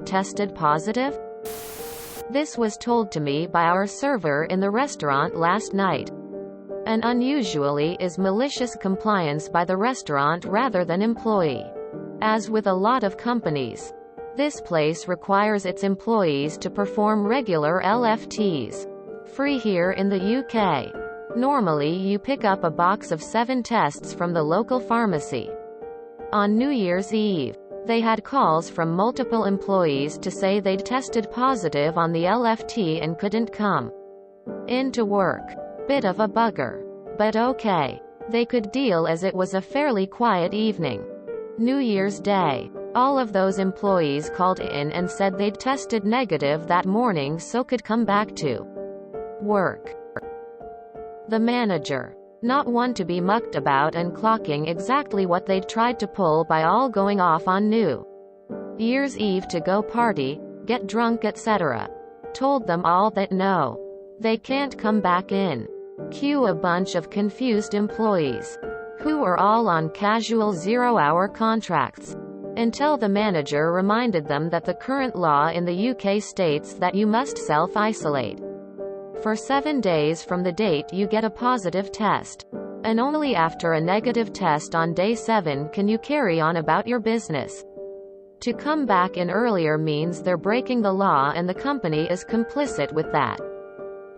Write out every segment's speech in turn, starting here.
tested positive? This was told to me by our server in the restaurant last night. And unusually is malicious compliance by the restaurant rather than employee. As with a lot of companies, this place requires its employees to perform regular LFTs. Free here in the UK. Normally you pick up a box of 7 tests from the local pharmacy. On New Year's Eve, they had calls from multiple employees to say they'd tested positive on the LFT and couldn't come in to work. Bit of a bugger. But okay. They could deal as it was a fairly quiet evening. New Year's Day. All of those employees called in and said they'd tested negative that morning so could come back to work. The manager, not one to be mucked about and clocking exactly what they'd tried to pull by all going off on New Year's Eve to go party, get drunk etc., told them all that no, they can't come back in. Cue a bunch of confused employees, who were all on casual 0-hour contracts, until the manager reminded them that the current law in the UK states that you must self-isolate for 7 days from the date you get a positive test. And only after a negative test on day 7 can you carry on about your business. To come back in earlier means they're breaking the law and the company is complicit with that,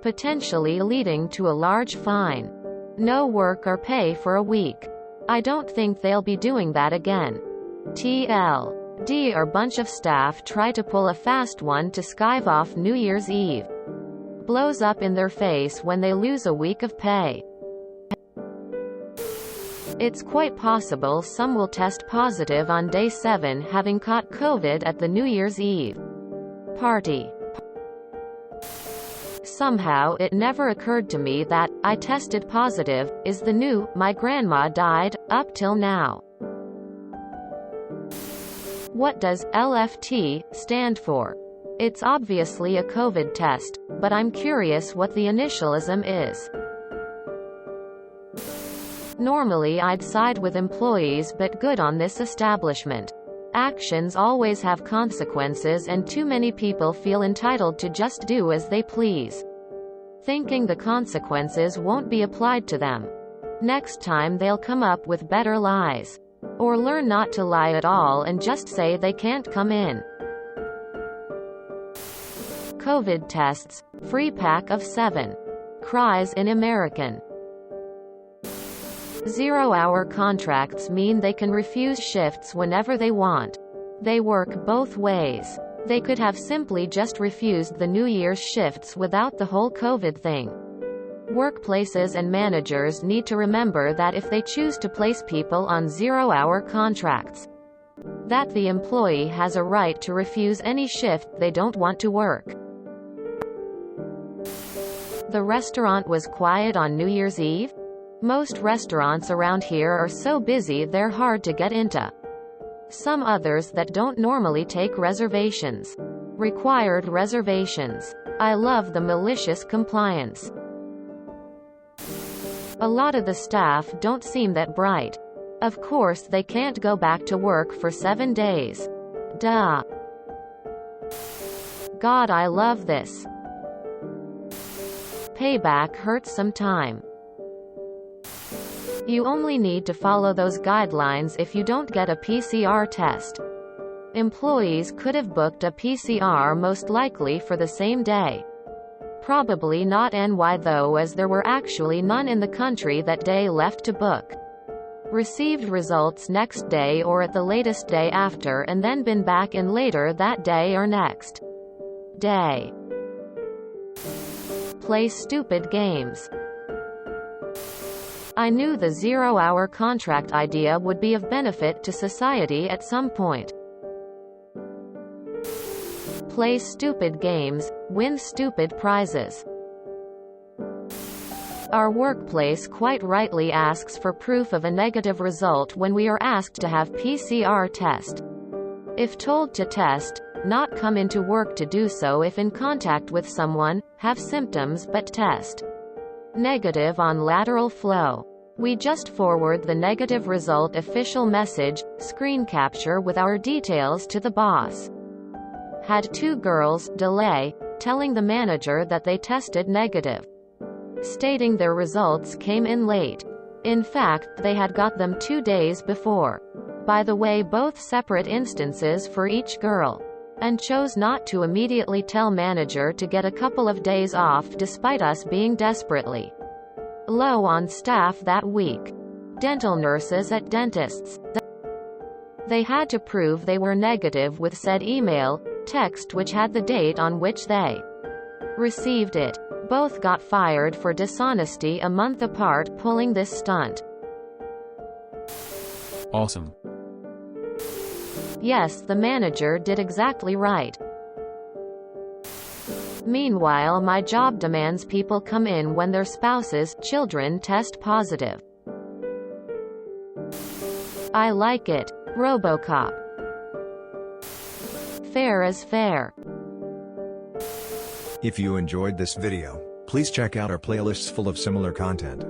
potentially leading to a large fine. No work or pay for a week. I don't think they'll be doing that again. TLD. Our bunch of staff try to pull a fast one to skive off New Year's Eve. Blows up in their face when they lose a week of pay. It's quite possible some will test positive on day 7 having caught COVID at the New Year's Eve party. Somehow it never occurred to me that I tested positive is the new my grandma died up till now. What does LFT stand for? It's obviously a COVID test, but I'm curious what the initialism is. Normally I'd side with employees, but good on this establishment. Actions always have consequences and too many people feel entitled to just do as they please, thinking the consequences won't be applied to them. Next time they'll come up with better lies. Or learn not to lie at all and just say they can't come in. COVID tests, free pack of 7. Cries in American. 0-hour contracts mean they can refuse shifts whenever they want. They work both ways. They could have simply just refused the New Year's shifts without the whole COVID thing. Workplaces and managers need to remember that if they choose to place people on 0-hour contracts, that the employee has a right to refuse any shift they don't want to work. The restaurant was quiet on New Year's Eve? Most restaurants around here are so busy they're hard to get into. Some others that don't normally take reservations. Required reservations. I love the malicious compliance. A lot of the staff don't seem that bright. Of course they can't go back to work for 7 days. Duh. God, I love this. Payback hurts some time. You only need to follow those guidelines if you don't get a PCR test. Employees could have booked a PCR most likely for the same day. Probably not NY though, as there were actually none in the country that day left to book. Received results next day or at the latest day after, and then been back in later that day or next day. Play stupid games. I knew the 0-hour contract idea would be of benefit to society at some point. Play stupid games, win stupid prizes. Our workplace quite rightly asks for proof of a negative result when we are asked to have PCR test. If told to test, not come into work to do so if in contact with someone, have symptoms but test negative on lateral flow. We just forward the negative result official message, screen capture with our details to the boss. had 2 girls delay, telling the manager that they tested negative, stating their results came in late. In fact, they had got them 2 days before. By the way, both separate instances for each girl. And chose not to immediately tell manager to get a couple of days off despite us being desperately low on staff that week. Dental nurses at dentists. They had to prove they were negative with said email, text which had the date on which they received it. Both got fired for dishonesty a month apart pulling this stunt. Awesome. Yes, the manager did exactly right. Meanwhile, my job demands people come in when their spouses, children test positive. I like it. RoboCop. Fair is fair. If you enjoyed this video, please check out our playlists full of similar content.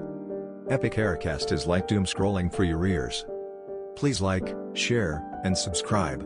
Epic Aircast is like doom scrolling for your ears. Please like, share, and subscribe.